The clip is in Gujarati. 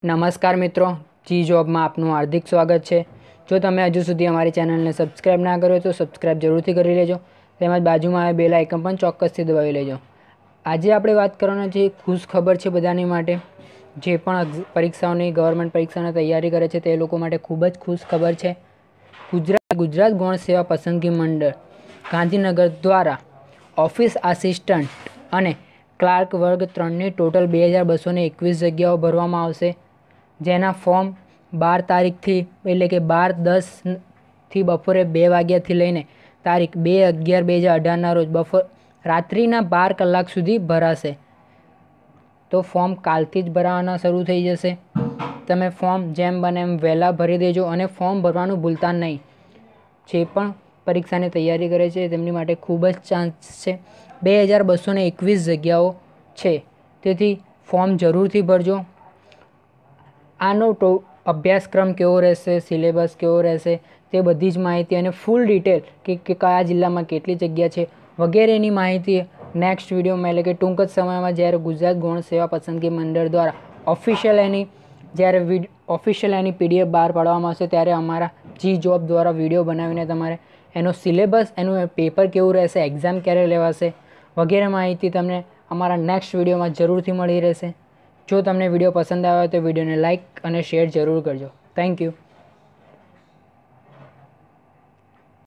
નમસ્કાર મિત્રો, જી જોબમાં આપનું હાર્દિક સ્વાગત છે। જો તમે હજુ સુધી અમારી ચેનલને સબસ્ક્રાઇબ ના કર્યો તો સબસ્ક્રાઇબ જરૂરથી કરી લેજો, તેમજ બાજુમાં આવેલ બેલ આઇકન પણ ચોક્કસથી દબાવી લેજો। આજે આપણે વાત કરવાના છે ખુશ ખબર છે બધાની માટે, જે પણ પરીક્ષાઓની ગવર્મેન્ટ પરીક્ષાની તૈયારી કરે છે તે લોકો માટે ખૂબ જ ખુશ ખબર છે। ગુજરાત ગૌણ સેવા પસંદગી મંડળ ગાંધીનગર દ્વારા ઓફિસ આસિસ્ટન્ટ અને ક્લાર્ક વર્ગ 3ની ટોટલ 2221 જગ્યાઓ ભરવામાં આવશે, જેના ફોર્મ 12 તારીખથી એટલે કે 12/10થી બપોરે 2 વાગ્યાથી લઈને તારીખ 2/11/2018ના રોજ રાત્રિના 12 કલાક સુધી ભરાશે। તો ફોર્મ કાલથી જ ભરાવાના શરૂ થઈ જશે। તમે ફોર્મ જેમ બને એમ વહેલા ભરી દેજો અને ફોર્મ ભરવાનું ભૂલતા નહીં। જે પણ પરીક્ષાની તૈયારી કરે છે તેમની માટે ખૂબ જ ચાન્સ છે। 2221 જગ્યાઓ છે, તેથી ફોર્મ જરૂરથી ભરજો। આનો અભ્યાસક્રમ કેવો રહેશે, સિલેબસ કેવો રહેશે, તે બધી જ માહિતી અને ફૂલ ડિટેલ કે કયા જિલ્લામાં કેટલી જગ્યા છે વગેરેની માહિતી નેક્સ્ટ વિડીયોમાં એટલે કે ટૂંક જ સમયમાં જ્યારે ગુજરાત ગૌણ સેવા પસંદગી મંડળ દ્વારા ઓફિશિયલ એની PDF બહાર પાડવામાં આવશે ત્યારે અમારા જી જોબ દ્વારા વિડીયો બનાવીને તમારે એનો સિલેબસ, એનું પેપર કેવું રહેશે, એક્ઝામ ક્યારે લેવાશે વગેરે માહિતી તમને અમારા નેક્સ્ટ વિડીયોમાં જરૂરથી મળી રહેશે। જો તમને વિડીયો પસંદ આવ્યો હોય તો વિડીયોને લાઇક અને શેર જરૂર કરજો। Thank you.